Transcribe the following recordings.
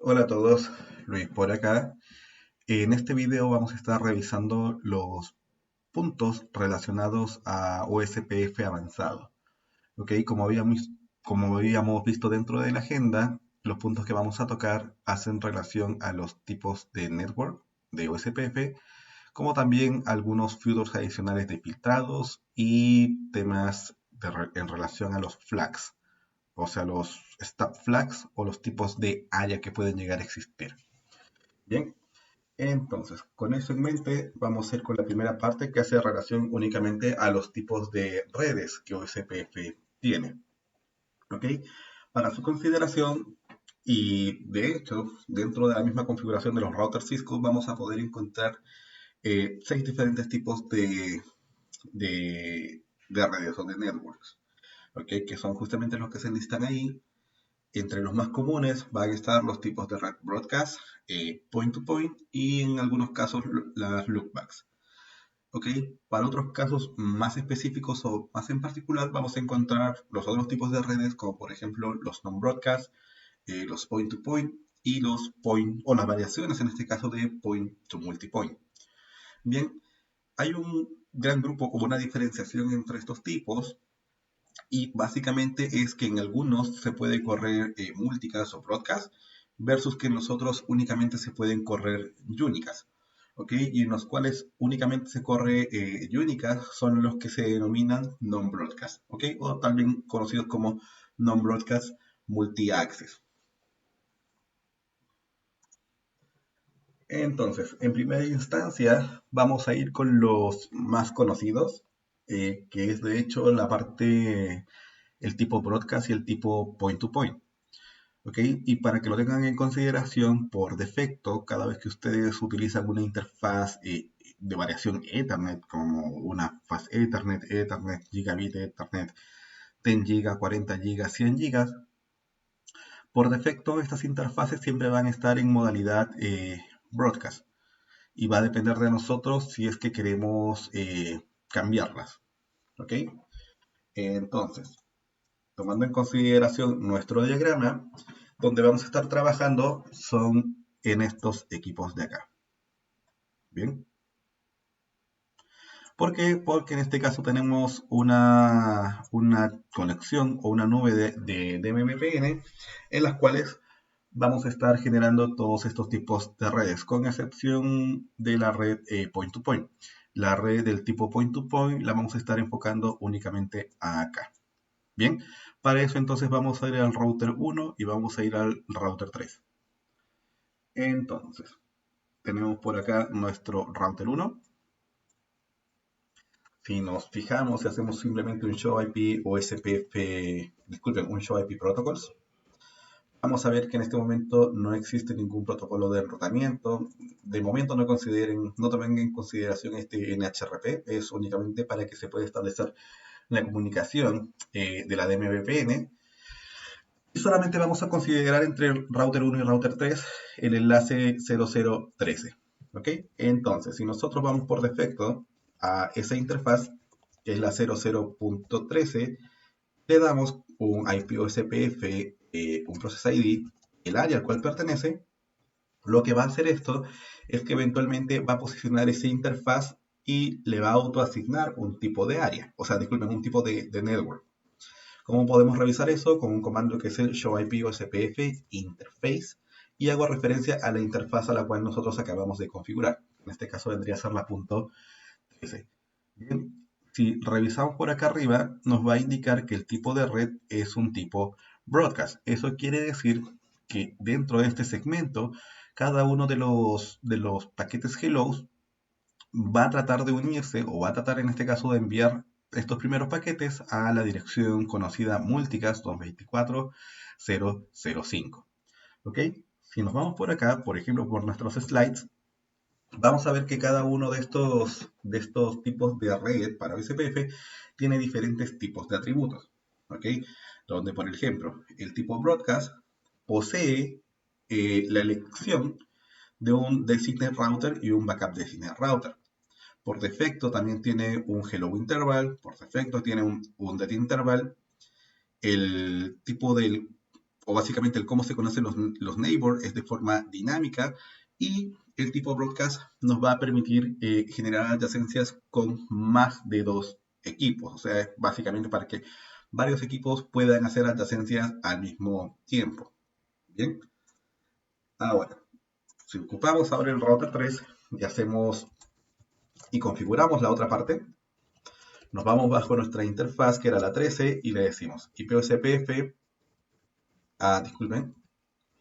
Hola a todos, Luis por acá. En este video vamos a estar revisando los puntos relacionados a OSPF avanzado. ¿Ok? Como habíamos visto dentro de la agenda, los puntos que vamos a tocar hacen relación a los tipos de network de OSPF, como también algunos filtros adicionales de filtrados y temas en relación a los flags, o sea, los stat flags o los tipos de área que pueden llegar a existir. Bien, entonces, con eso en mente, vamos a ir con la primera parte que hace relación únicamente a los tipos de redes que OSPF tiene. ¿Ok? Para su consideración, y de hecho, dentro de la misma configuración de los routers Cisco, vamos a poder encontrar seis diferentes tipos de redes o de networks. ¿Ok? Que son justamente los que se listan ahí. Entre los más comunes van a estar los tipos de red broadcast, point to point y en algunos casos las loopbacks. ¿Ok? Para otros casos más específicos o más en particular vamos a encontrar los otros tipos de redes como por ejemplo los non-broadcast, los point to point y los point o las variaciones en este caso de point to multipoint. Bien, hay un gran grupo o una diferenciación entre estos tipos y básicamente es que en algunos se puede correr multicast o broadcast versus que en los otros únicamente se pueden correr unicast. ¿Ok? Y en los cuales únicamente se corre unicast son los que se denominan non-broadcast. ¿Ok? O también conocidos como non-broadcast multi-access. Entonces, en primera instancia, vamos a ir con los más conocidos, que es de hecho la parte, el tipo broadcast y el tipo point to point. ¿Ok? Y para que lo tengan en consideración, por defecto, cada vez que ustedes utilizan una interfaz de variación Ethernet, como una fast Ethernet, Ethernet, Gigabit Ethernet, 10 GB, 40 GB, 100 GB, por defecto estas interfaces siempre van a estar en modalidad broadcast. Y va a depender de nosotros si es que queremos cambiarlas. ¿Ok? Entonces, tomando en consideración nuestro diagrama, donde vamos a estar trabajando son en estos equipos de acá. Bien. ¿Por qué? Porque en este caso tenemos una conexión o una nube de MVPN en las cuales vamos a estar generando todos estos tipos de redes, con excepción de la red point to point. La red del tipo point to point la vamos a estar enfocando únicamente acá. Bien, para eso entonces vamos a ir al router 1 y vamos a ir al router 3. Entonces, tenemos por acá nuestro router 1. Si nos fijamos y hacemos simplemente un show IP o SPF, disculpen, un show IP protocols, vamos a ver que en este momento no existe ningún protocolo de enrutamiento. De momento no tomen en consideración este NHRP, es únicamente para que se pueda establecer la comunicación de la DMVPN. Y solamente vamos a considerar entre el router 1 y router 3 el enlace 0013. ¿Ok? Entonces, si nosotros vamos por defecto a esa interfaz, que es la 00.13, le damos un IP OSPF, un Process ID, el área al cual pertenece. Lo que va a hacer esto es que eventualmente va a posicionar esa interfaz y le va a autoasignar un tipo de área, o sea, disculpen, un tipo de network. ¿Cómo podemos revisar eso? Con un comando que es el show IP OSPF interface y hago referencia a la interfaz a la cual nosotros acabamos de configurar. En este caso vendría a ser la punto 13. Bien, si revisamos por acá arriba, nos va a indicar que el tipo de red es un tipo broadcast. Eso quiere decir que dentro de este segmento, cada uno de los paquetes hellos va a tratar de unirse o va a tratar en este caso de enviar estos primeros paquetes a la dirección conocida multicast 224.0.0.5. ¿Ok? Si nos vamos por acá, por ejemplo, por nuestros slides, vamos a ver que cada uno de estos tipos de red para OSPF tiene diferentes tipos de atributos. ¿Ok? Donde, por ejemplo, el tipo broadcast posee la elección de un designated router y un backup designated router. Por defecto también tiene un hello interval, por defecto tiene un dead interval. El tipo del o básicamente el cómo se conocen los neighbors es de forma dinámica y el tipo broadcast nos va a permitir generar adyacencias con más de dos equipos. O sea, es básicamente para que varios equipos puedan hacer adyacencias al mismo tiempo. Bien, ahora, si ocupamos ahora el router 3 y hacemos y configuramos la otra parte, nos vamos bajo nuestra interfaz que era la 13 y le decimos IPVCPF, disculpen,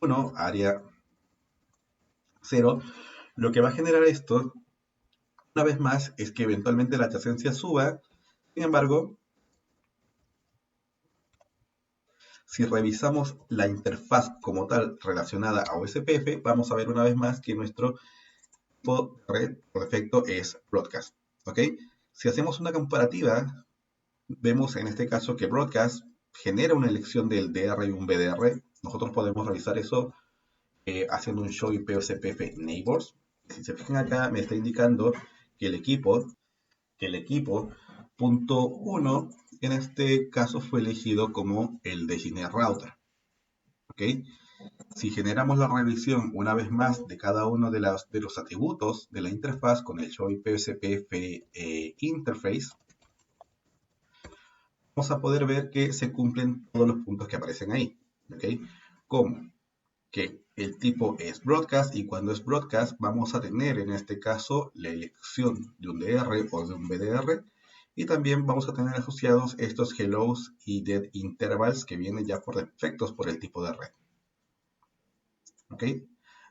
1, área 0. Lo que va a generar esto, una vez más, es que eventualmente la adyacencia suba. Sin embargo, si revisamos la interfaz como tal relacionada a OSPF, vamos a ver una vez más que nuestro tipo de red por defecto es broadcast. ¿Ok? Si hacemos una comparativa, vemos en este caso que broadcast genera una elección del DR y un BDR. Nosotros podemos revisar eso haciendo un show IP OSPF neighbors. Si se fijan acá, me está indicando que el equipo punto 1 en este caso fue elegido como el designated router. ¿Ok? Si generamos la revisión una vez más de cada uno de los atributos de la interfaz con el show IP OSPF interface, vamos a poder ver que se cumplen todos los puntos que aparecen ahí. ¿Ok? Como que el tipo es broadcast y cuando es broadcast vamos a tener en este caso la elección de un DR o de un BDR y también vamos a tener asociados estos hellos y dead intervals que vienen ya por defectos por el tipo de red. ¿Ok?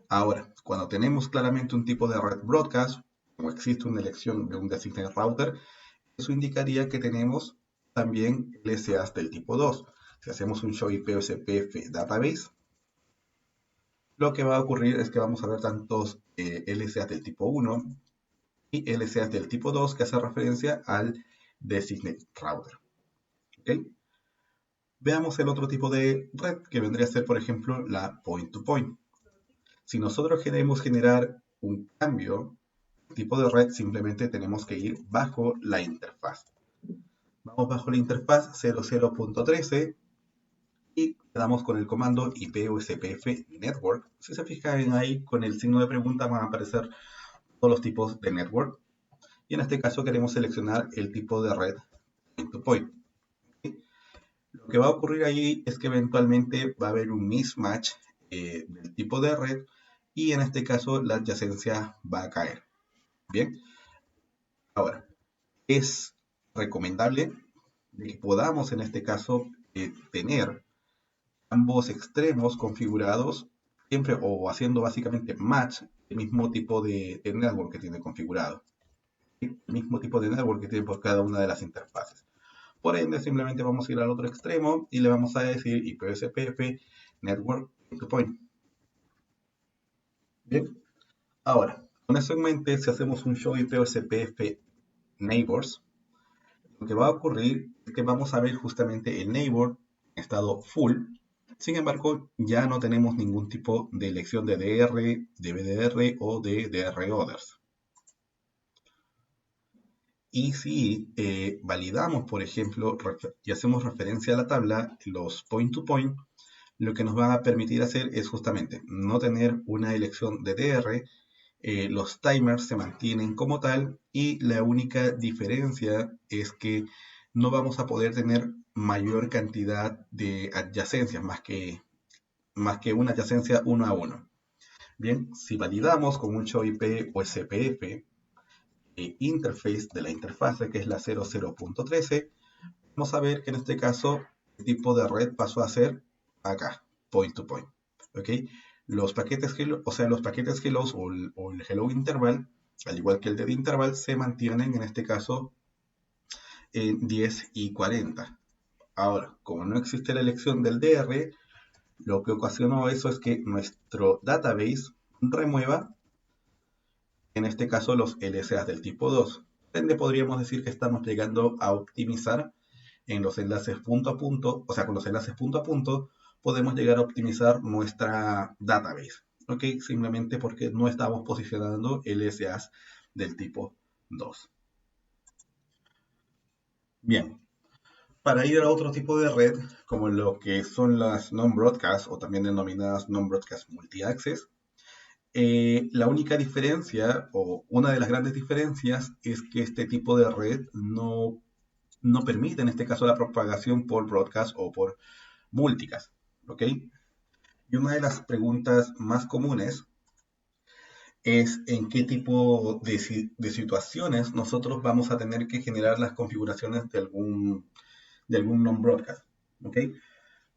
Ahora, cuando tenemos claramente un tipo de red broadcast, como existe una elección de un designated router, eso indicaría que tenemos también LSAs del tipo 2. Si hacemos un show IP OSPF database, lo que va a ocurrir es que vamos a ver tantos LSAs del tipo 1 y LSAs del tipo 2 que hace referencia al designated router. ¿Okay? Veamos el otro tipo de red que vendría a ser, por ejemplo, la point-to-point. Si nosotros queremos generar un cambio de tipo de red, simplemente tenemos que ir bajo la interfaz. Vamos bajo la interfaz 00.13 y quedamos con el comando IPUSPF network. Si se fijan ahí con el signo de pregunta van a aparecer todos los tipos de network. Y en este caso queremos seleccionar el tipo de red point-to-point. ¿Okay? Lo que va a ocurrir ahí es que eventualmente va a haber un mismatch del tipo de red y en este caso la adyacencia va a caer. Bien, ahora es recomendable que podamos en este caso tener ambos extremos configurados siempre o haciendo básicamente match el mismo tipo de network que tiene configurado. El mismo tipo de network que tiene por cada una de las interfaces. Por ende, simplemente vamos a ir al otro extremo y le vamos a decir IPVCPF network point to point. Bien, ahora, con eso en mente, si hacemos un show IPVCPF neighbors, lo que va a ocurrir es que vamos a ver justamente el neighbor en estado full. Sin embargo, ya no tenemos ningún tipo de elección de DR, de BDR o de DR others. Y si validamos, por ejemplo, y hacemos referencia a la tabla, los point-to-point, lo que nos va a permitir hacer es justamente no tener una elección de DR, los timers se mantienen como tal y la única diferencia es que no vamos a poder tener mayor cantidad de adyacencias, más que una adyacencia uno a uno. Bien, si validamos con un show IP o SPF, interface de la interfase, que es la 00.13, vamos a ver que en este caso el tipo de red pasó a ser acá, point to point. ¿Ok? Los paquetes hello, o sea, los paquetes hello o el hello interval, al igual que el dead interval, se mantienen en este caso en 10 y 40. Ahora, como no existe la elección del DR, lo que ocasionó eso es que nuestro database remueva en este caso los LSAs del tipo 2. Por ende, podríamos decir que estamos llegando a optimizar en los enlaces punto a punto, o sea, con los enlaces punto a punto, podemos llegar a optimizar nuestra database. ¿Ok? Simplemente porque no estamos posicionando LSAs del tipo 2. Bien, Para ir a otro tipo de red, como lo que son las non-broadcast o también denominadas non-broadcast multi-access, la única diferencia o una de las grandes diferencias es que este tipo de red no permite en este caso la propagación por broadcast o por multicast. ¿Ok? Y una de las preguntas más comunes es en qué tipo de situaciones nosotros vamos a tener que generar las configuraciones de algún non-broadcast. ¿Ok?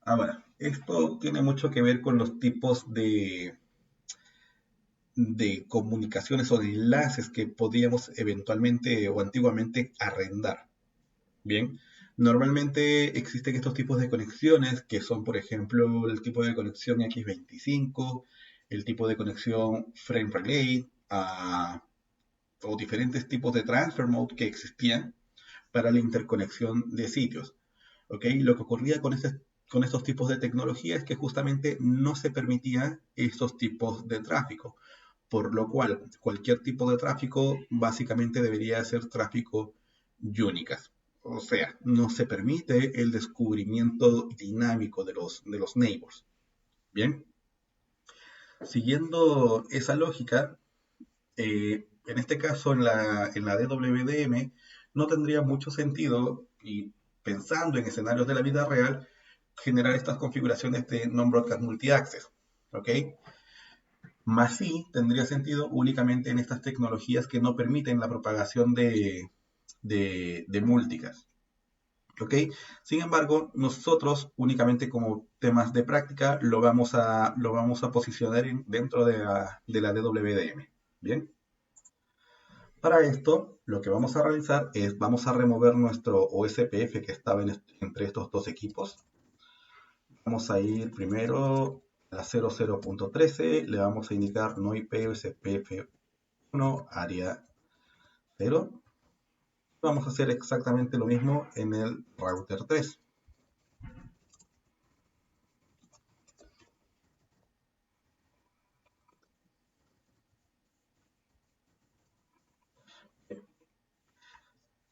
Ahora, esto tiene mucho que ver con los tipos de comunicaciones o de enlaces que podíamos eventualmente o antiguamente arrendar. Bien, normalmente existen estos tipos de conexiones que son, por ejemplo, el tipo de conexión X25, el tipo de conexión Frame Relay, o diferentes tipos de transfer mode que existían para la interconexión de sitios. ¿Ok? Lo que ocurría con estos tipos de tecnología es que justamente no se permitía estos tipos de tráfico, por lo cual cualquier tipo de tráfico básicamente debería ser tráfico unicast. O sea, no se permite el descubrimiento dinámico de los neighbors. Bien, siguiendo esa lógica, en este caso en la DWDM no tendría mucho sentido, y pensando en escenarios de la vida real, generar estas configuraciones de non-broadcast multi-access. ¿Ok? Más sí tendría sentido únicamente en estas tecnologías que no permiten la propagación de multicast. ¿Ok? Sin embargo, nosotros únicamente como temas de práctica lo vamos a posicionar dentro de la DWDM. ¿Bien? Para esto, lo que vamos a realizar es, vamos a remover nuestro OSPF que estaba entre estos dos equipos. Vamos a ir primero a la 00.13, le vamos a indicar no IP OSPF1 área 0. Vamos a hacer exactamente lo mismo en el router 3.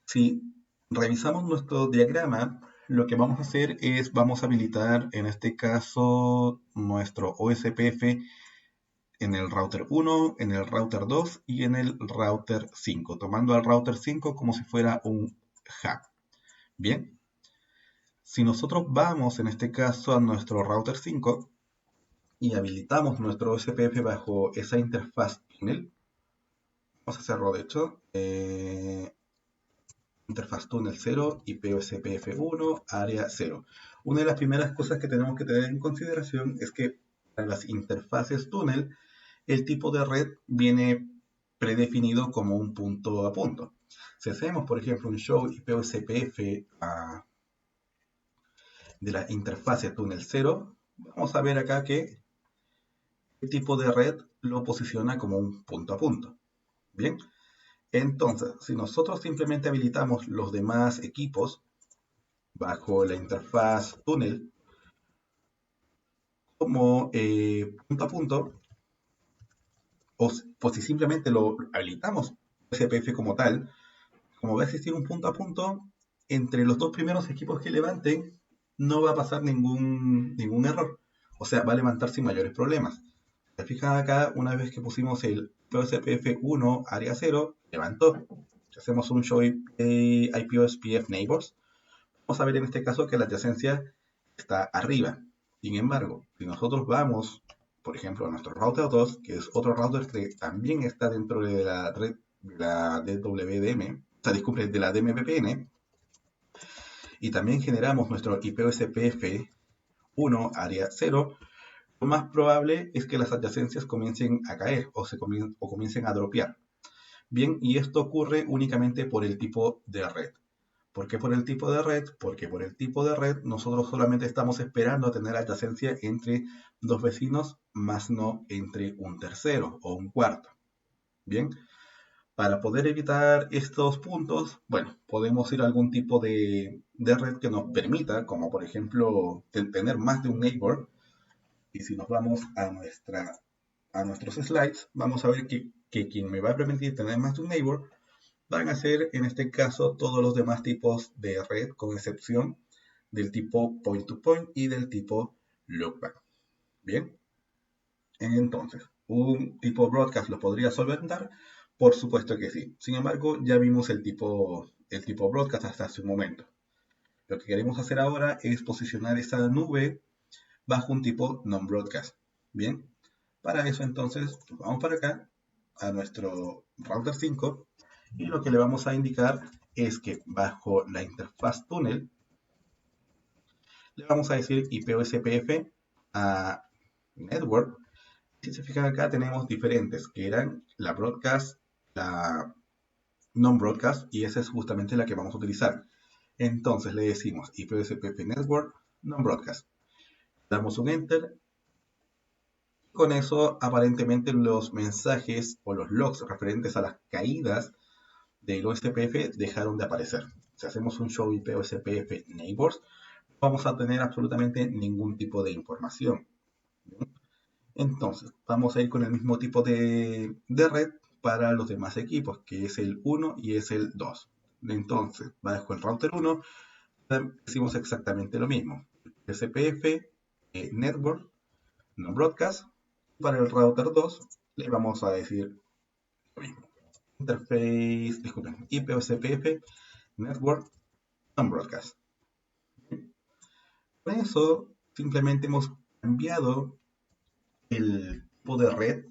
Si revisamos nuestro diagrama, lo que vamos a hacer es, vamos a habilitar en este caso nuestro OSPF en el router 1, en el router 2 y en el router 5, tomando al router 5 como si fuera un hub. Bien, si nosotros vamos en este caso a nuestro router 5 y habilitamos nuestro OSPF bajo esa interfaz tunnel, vamos a hacerlo de hecho, interfaz tunnel 0 y POSPF1 área 0. Una de las primeras cosas que tenemos que tener en consideración es que para las interfaces túnel el tipo de red viene predefinido como un punto a punto. Si hacemos, por ejemplo, un show IPOSPF de la interfase túnel 0, vamos a ver acá que el tipo de red lo posiciona como un punto a punto. Bien, entonces, si nosotros simplemente habilitamos los demás equipos bajo la interfaz túnel como punto a punto, o si simplemente lo habilitamos SPF como tal, como va a existir un punto a punto, entre los dos primeros equipos que levanten, no va a pasar ningún error. O sea, va a levantar sin mayores problemas. Se fijan acá, una vez que pusimos el POSPF1 área 0, levantó. Si hacemos un show IPOSPF neighbors, vamos a ver en este caso que la adyacencia está arriba. Sin embargo, si nosotros vamos, por ejemplo, a nuestro router 2, que es otro router que también está dentro de la red de la DWDM, o sea, disculpe, de la DMVPN, y también generamos nuestro IPOSPF 1 área 0, lo más probable es que las adyacencias comiencen a caer o comiencen a dropear. Bien, y esto ocurre únicamente por el tipo de red. ¿Por qué por el tipo de red? Porque por el tipo de red nosotros solamente estamos esperando a tener adyacencia entre dos vecinos, más no entre un tercero o un cuarto. Bien, para poder evitar estos puntos, bueno, podemos ir a algún tipo de red que nos permita, como por ejemplo, tener más de un neighbor. Y si nos vamos a nuestros slides, vamos a ver que quien me va a permitir tener más de un neighbor van a ser en este caso todos los demás tipos de red, con excepción del tipo point to point y del tipo loopback. Bien, entonces, ¿un tipo broadcast lo podría solventar? Por supuesto que sí. Sin embargo, ya vimos el tipo broadcast hasta hace un momento. Lo que queremos hacer ahora es posicionar esa nube bajo un tipo non-broadcast. Bien, para eso entonces vamos para acá a nuestro router 5 y lo que le vamos a indicar es que bajo la interfaz túnel le vamos a decir IP o SPF a network. Si se fijan acá tenemos diferentes que eran la broadcast, la non-broadcast y esa es justamente la que vamos a utilizar. Entonces le decimos IP o SPF network non-broadcast. Damos un enter. Con eso, aparentemente los mensajes o los logs referentes a las caídas del OSPF dejaron de aparecer. Si hacemos un show IP OSPF neighbors, no vamos a tener absolutamente ningún tipo de información. Entonces, vamos a ir con el mismo tipo de red para los demás equipos, que es el 1 y es el 2. Entonces, bajo el router 1, decimos exactamente lo mismo. SPF, network, no broadcast. Para el router 2, le vamos a decir lo mismo. Interface, disculpen, IPOSPF, network, non broadcast. Con eso, simplemente hemos cambiado el tipo de red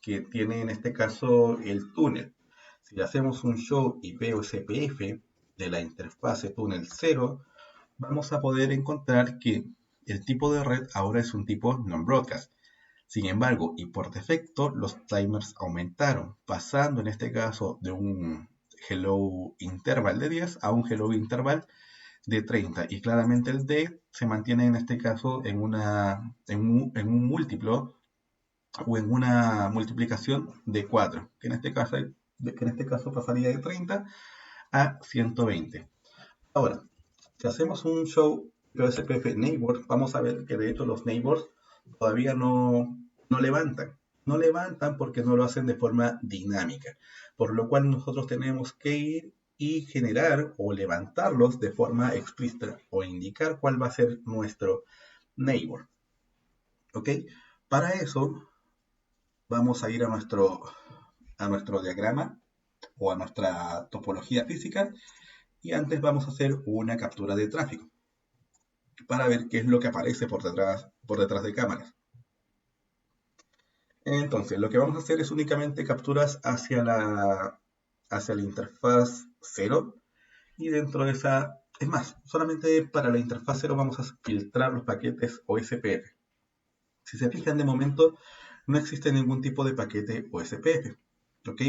que tiene en este caso el túnel. Si le hacemos un show IP o SPF de la interfase túnel 0, vamos a poder encontrar que el tipo de red ahora es un tipo non-broadcast. Sin embargo, y por defecto, los timers aumentaron, pasando en este caso de un hello interval de 10 a un hello interval de 30. Y claramente el D se mantiene en este caso en un múltiplo o en una multiplicación de 4, que en este caso pasaría de 30 a 120. Ahora, si hacemos un show PSPF Neighbors, vamos a ver que de hecho los neighbors todavía no levantan. No levantan porque no lo hacen de forma dinámica. Por lo cual nosotros tenemos que ir y generar o levantarlos de forma explícita o indicar cuál va a ser nuestro neighbor. ¿Ok? Para eso vamos a ir a nuestro diagrama o a nuestra topología física y antes vamos a hacer una captura de tráfico para ver qué es lo que aparece por detrás de cámaras. Entonces, lo que vamos a hacer es únicamente capturas hacia la interfaz 0 y dentro de esa, es más, solamente para la interfaz 0 vamos a filtrar los paquetes OSPF. Si se fijan de momento, no existe ningún tipo de paquete OSPF, ¿ok?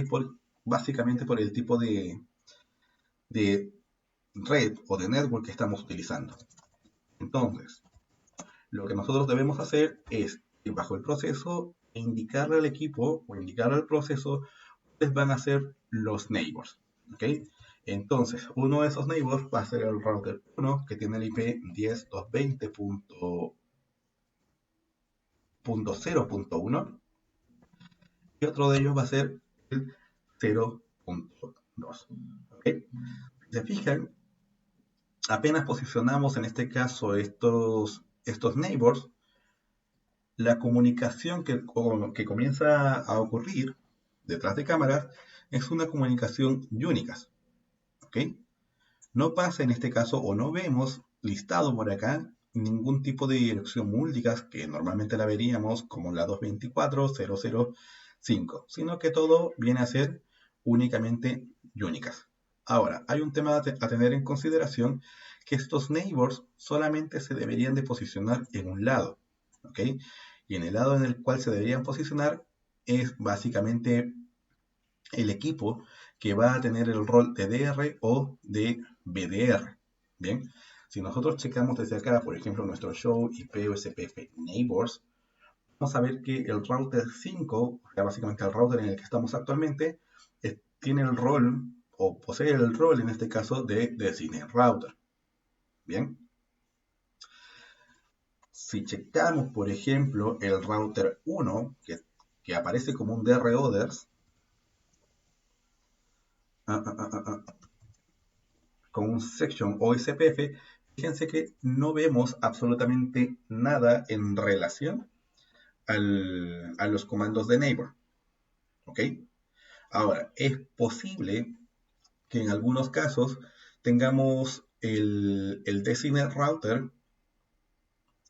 Básicamente por el tipo de red o de network que estamos utilizando. Entonces, lo que nosotros debemos hacer es ir bajo el proceso e indicarle al equipo o indicarle al proceso cuáles van a ser los neighbors. ¿Ok? Entonces, uno de esos neighbors va a ser el router 1 que tiene el IP 10.220.0.1 y otro de ellos va a ser el 0.2. ¿Ok? Si se fijan, apenas posicionamos en este caso estos neighbors, la comunicación que comienza a ocurrir detrás de cámaras es una comunicación Unicast. ¿Ok? No pasa en este caso o no vemos listado por acá ningún tipo de dirección multicast que normalmente la veríamos como la 224.0.0.5, sino que todo viene a ser únicamente Unicast. Ahora, hay un tema a tener en consideración que estos neighbors solamente se deberían de posicionar en un lado, ¿ok? Y en el lado en el cual se deberían posicionar es básicamente el equipo que va a tener el rol de DR o de BDR. Bien, si nosotros checamos desde acá, por ejemplo, nuestro show IP OSPF Neighbors, vamos a ver que el router 5, o sea, básicamente el router en el que estamos actualmente, tiene el rol o posee el rol en este caso de designated router. Bien, si checamos, por ejemplo, el router 1, que aparece como un DR Others, con un section OSPF, Fíjense que no vemos absolutamente nada en relación a los comandos de neighbor, ¿ok? Ahora, es posible que en algunos casos tengamos el designated router,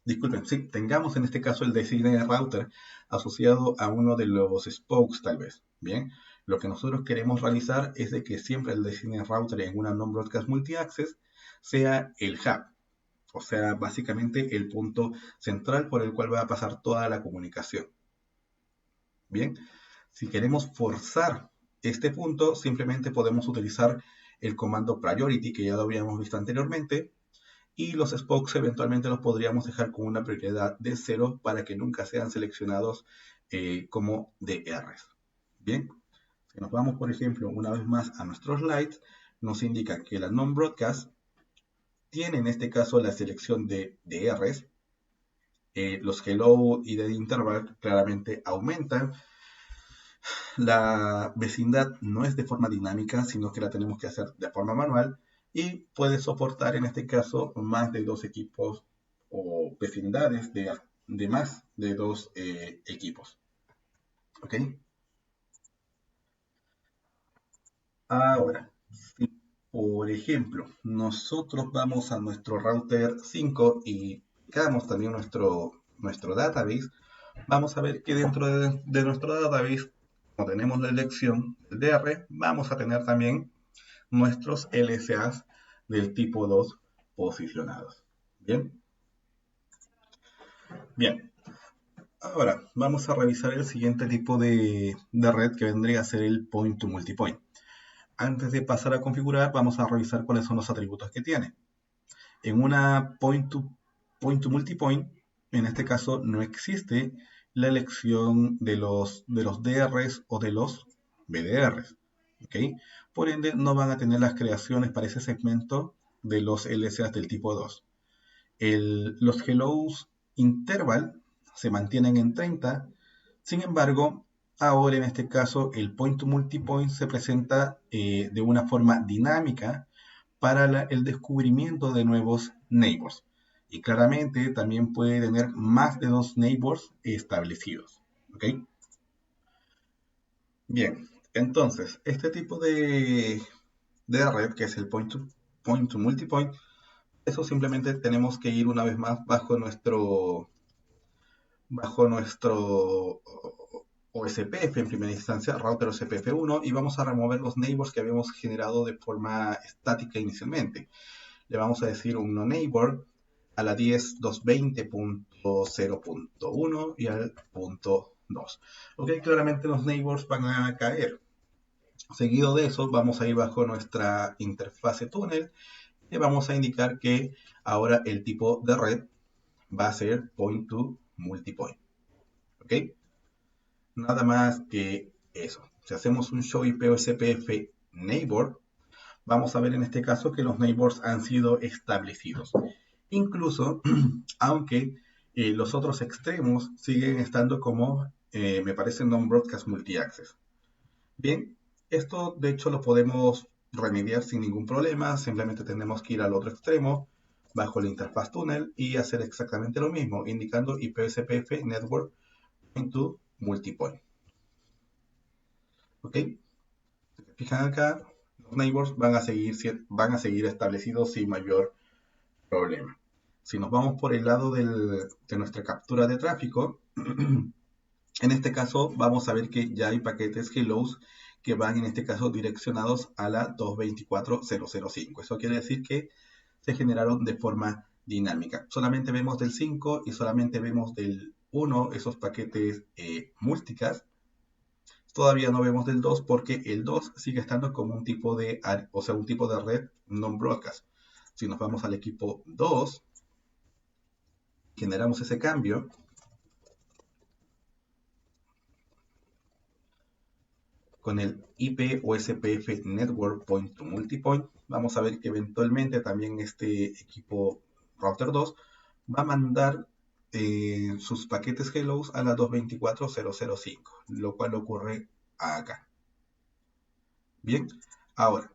disculpen, sí, tengamos en este caso el designated router asociado a uno de los spokes tal vez, ¿bien? Lo que nosotros queremos realizar es de que siempre el designated router en una non-broadcast multi-access sea el hub, o sea, básicamente el punto central por el cual va a pasar toda la comunicación. Bien, si queremos forzar este punto, simplemente podemos utilizar el comando priority que ya lo habíamos visto anteriormente y los spokes eventualmente los podríamos dejar con una prioridad de 0 para que nunca sean seleccionados como DRs. Bien, si nos vamos por ejemplo una vez más a nuestros slides, nos indica que la non-broadcast tiene en este caso la selección de DRs, los hello y de interval claramente aumentan. La vecindad no es de forma dinámica, sino que la tenemos que hacer de forma manual y puede soportar en este caso más de dos equipos o vecindades de más de dos equipos. ¿Ok? Ahora, si por ejemplo nosotros vamos a nuestro router 5 y creamos también nuestro database, vamos a ver que dentro de nuestro database, como tenemos la elección del DR, vamos a tener también nuestros LSAs del tipo 2 posicionados. Bien, bien. Ahora vamos a revisar el siguiente tipo de red que vendría a ser el point to multipoint. Antes de pasar a configurar, vamos a revisar cuáles son los atributos que tiene. En una point to multipoint, en este caso no existe la elección de los DRs o de los BDRs. ¿Okay? Por ende, no van a tener las creaciones para ese segmento de los LSAs del tipo 2. Los hellos interval se mantienen en 30. Sin embargo, ahora en este caso el point to multipoint se presenta de una forma dinámica para el descubrimiento de nuevos neighbors. Y claramente también puede tener más de dos neighbors establecidos. ¿Ok? Bien, entonces, este tipo de red, que es el point to multipoint, eso simplemente tenemos que ir una vez más bajo nuestro OSPF en primera instancia, router OSPF1, y vamos a remover los neighbors que habíamos generado de forma estática inicialmente. Le vamos a decir un no neighbor a la 10.220.0.1 y al punto 2. Ok, claramente los neighbors van a caer. Seguido de eso, vamos a ir bajo nuestra interfase túnel y vamos a indicar que ahora el tipo de red va a ser point to multipoint. ¿Ok? Nada más que eso. Si hacemos un show IP OSPF neighbor, vamos a ver en este caso que los neighbors han sido establecidos. Incluso, aunque los otros extremos siguen estando como, me parece, non-broadcast multi-access. Bien, esto de hecho lo podemos remediar sin ningún problema, simplemente tenemos que ir al otro extremo, bajo la interfaz túnel y hacer exactamente lo mismo, indicando IPSPF Network into Multipoint. ¿Ok? Si se fijan acá, los neighbors van a seguir establecidos sin mayor problema. Si nos vamos por el lado de nuestra captura de tráfico, en este caso vamos a ver que ya hay paquetes hellos que van en este caso direccionados a la 224.005. Eso quiere decir que se generaron de forma dinámica. Solamente vemos del 5 y solamente vemos del 1 esos paquetes multicast. Todavía no vemos del 2 porque el 2 sigue estando como un tipo de red non-broadcast. Si nos vamos al equipo 2, generamos ese cambio. Con el IP OSPF Network Point to Multipoint, vamos a ver que eventualmente también este equipo router 2 va a mandar sus paquetes hellos a la 224.005, lo cual ocurre acá. Bien, ahora,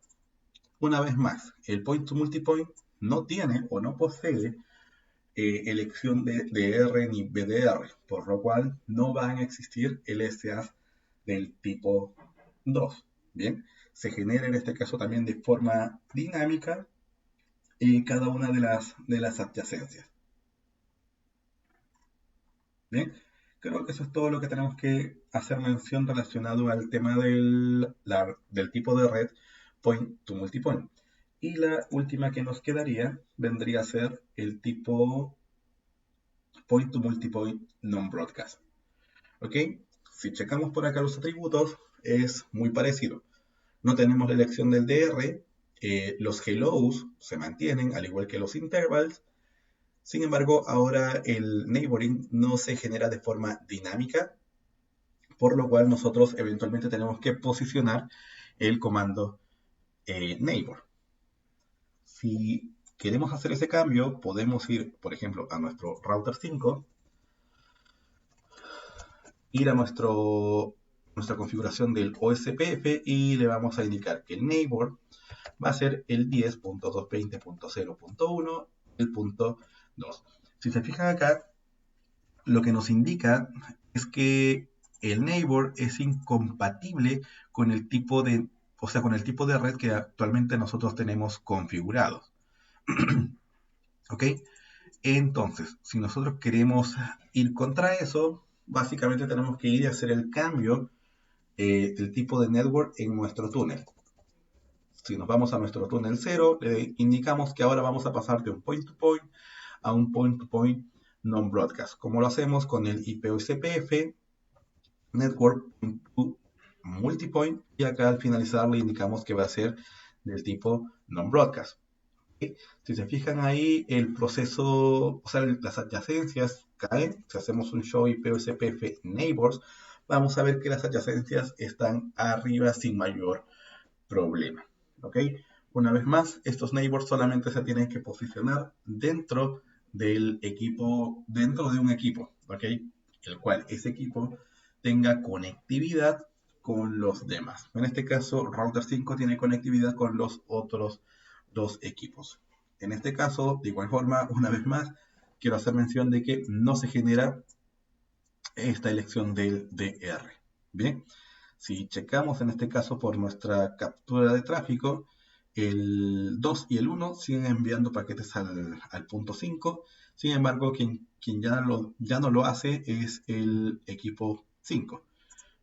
una vez más, el Point to Multipoint no tiene o no posee elección de DR ni BDR, por lo cual no van a existir LSAs del tipo 2. Bien, se genera en este caso también de forma dinámica cada una de las adyacencias. Bien, creo que eso es todo lo que tenemos que hacer mención relacionado al tema del tipo de red point to multipoint. Y la última que nos quedaría vendría a ser el tipo point to multipoint non-broadcast. ¿Ok? Si checamos por acá los atributos, es muy parecido. No tenemos la elección del DR, los hellos se mantienen, al igual que los intervals. Sin embargo, ahora el neighboring no se genera de forma dinámica, por lo cual nosotros eventualmente tenemos que posicionar el comando neighbor. Si queremos hacer ese cambio, podemos ir, por ejemplo, a nuestro router 5, ir a nuestra configuración del OSPF y le vamos a indicar que el neighbor va a ser el 10.220.0.1, el punto 2. Si se fijan acá, lo que nos indica es que el neighbor es incompatible con el tipo de, o sea, con el tipo de red que actualmente nosotros tenemos configurado. ¿Ok? Entonces, si nosotros queremos ir contra eso, básicamente tenemos que ir y hacer el cambio del tipo de network en nuestro túnel. Si nos vamos a nuestro túnel 0, le indicamos que ahora vamos a pasar de un point-to-point a un point-to-point non-broadcast. Como lo hacemos con el IPOSPF network to multipoint, y acá al finalizar le indicamos que va a ser del tipo non-broadcast. Si se fijan ahí, el proceso, o sea, las adyacencias caen. Si hacemos un show IPOSPF neighbors, vamos a ver que las adyacencias están arriba sin mayor problema. ¿Ok? Una vez más, estos neighbors solamente se tienen que posicionar dentro del equipo, dentro de un equipo, ¿ok? El cual ese equipo tenga conectividad con los demás. En este caso, Router 5 tiene conectividad con los otros dos equipos. En este caso, de igual forma, una vez más, quiero hacer mención de que no se genera esta elección del DR. Bien, si checamos en este caso por nuestra captura de tráfico, el 2 y el 1 siguen enviando paquetes al punto 5. Sin embargo, quien ya no lo hace es el equipo 5.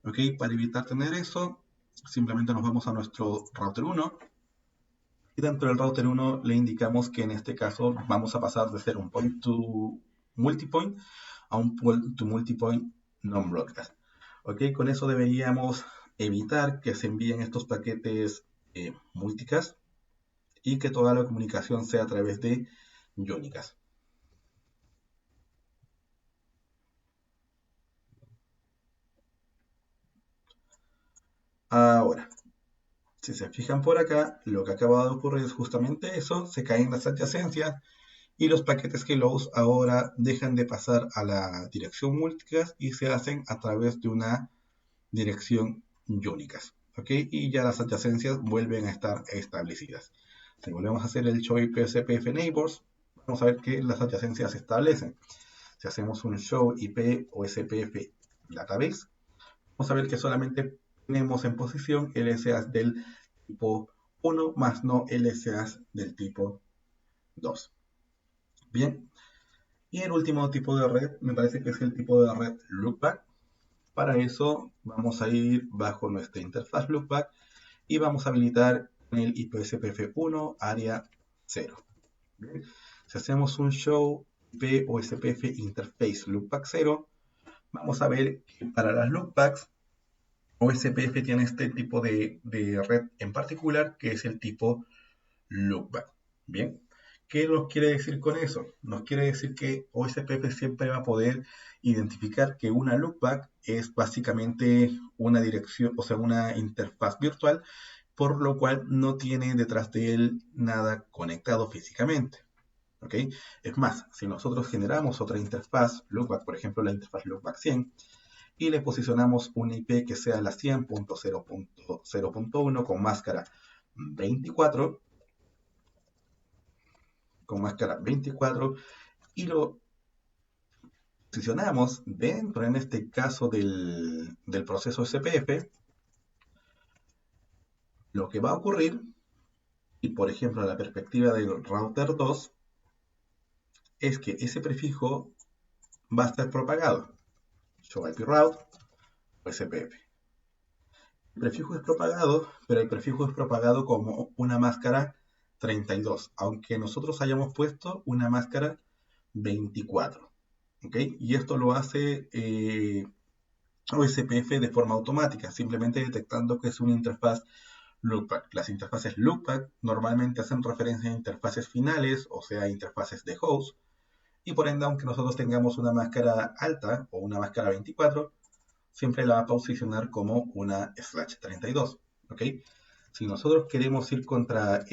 ¿Ok? Para evitar tener eso, simplemente nos vamos a nuestro router 1. Y dentro del router 1 le indicamos que en este caso vamos a pasar de ser un point to multipoint a un point to multipoint non-broadcast. ¿Ok? Con eso deberíamos evitar que se envíen estos paquetes multicast y que toda la comunicación sea a través de Unicast. Ahora, si se fijan por acá, lo que acaba de ocurrir es justamente eso, se caen las adyacencias y los paquetes hellos ahora dejan de pasar a la dirección multicast y se hacen a través de una dirección Unicast. ¿Ok? Y ya las adyacencias vuelven a estar establecidas. Si volvemos a hacer el show IPSPF neighbors, vamos a ver que las adyacencias se establecen. Si hacemos un show IP o SPF database, vamos a ver que solamente tenemos en posición LSAs del tipo 1 más no LSAs del tipo 2. Bien, y el último tipo de red me parece que es el tipo de red loopback. Para eso vamos a ir bajo nuestra interfaz loopback y vamos a habilitar el IPSPF1 área 0. Bien. Si hacemos un show IP o SPF interface loopback 0, vamos a ver que para las loopbacks OSPF tiene este tipo de red en particular, que es el tipo loopback. Bien, ¿qué nos quiere decir con eso? Nos quiere decir que OSPF siempre va a poder identificar que una loopback es básicamente una dirección, o sea, una interfaz virtual, por lo cual no tiene detrás de él nada conectado físicamente. ¿Ok? Es más, si nosotros generamos otra interfaz loopback, por ejemplo la interfaz loopback 100, y le posicionamos un IP que sea la 100.0.0.1 con máscara 24, con máscara 24 y lo posicionamos dentro, en este caso, del proceso SPF. Lo que va a ocurrir, y por ejemplo la perspectiva del router 2, es que ese prefijo va a estar propagado. Show IP route o SPF. El prefijo es propagado, pero el prefijo es propagado como una máscara 32, aunque nosotros hayamos puesto una máscara 24. ¿Ok? Y esto lo hace OSPF de forma automática, simplemente detectando que es una interfaz loopback. Las interfaces loopback normalmente hacen referencia a interfaces finales, o sea, interfaces de host, y por ende, aunque nosotros tengamos una máscara alta o una máscara 24, siempre la va a posicionar como una slash 32. ¿Ok? Si nosotros queremos ir contra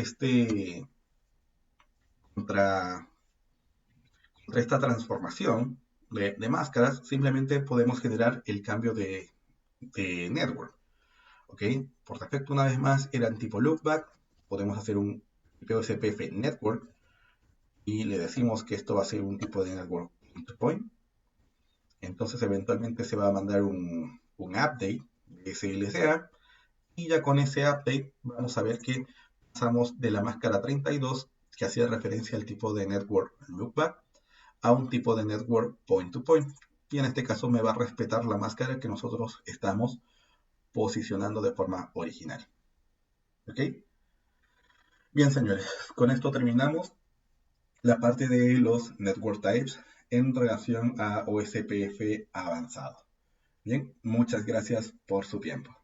esta transformación de máscaras, simplemente podemos generar el cambio de network. ¿Ok? Por defecto, una vez más, eran tipo loopback. Podemos hacer un POSPF network y le decimos que esto va a ser un tipo de network point. Entonces, eventualmente se va a mandar un update de SLCA y ya con ese update vamos a ver que pasamos de la máscara 32, que hacía referencia al tipo de network loopback, a un tipo de network point to point. Y en este caso me va a respetar la máscara que nosotros estamos posicionando de forma original. ¿Ok? Bien, señores, con esto terminamos la parte de los network types en relación a OSPF avanzado. Bien, muchas gracias por su tiempo.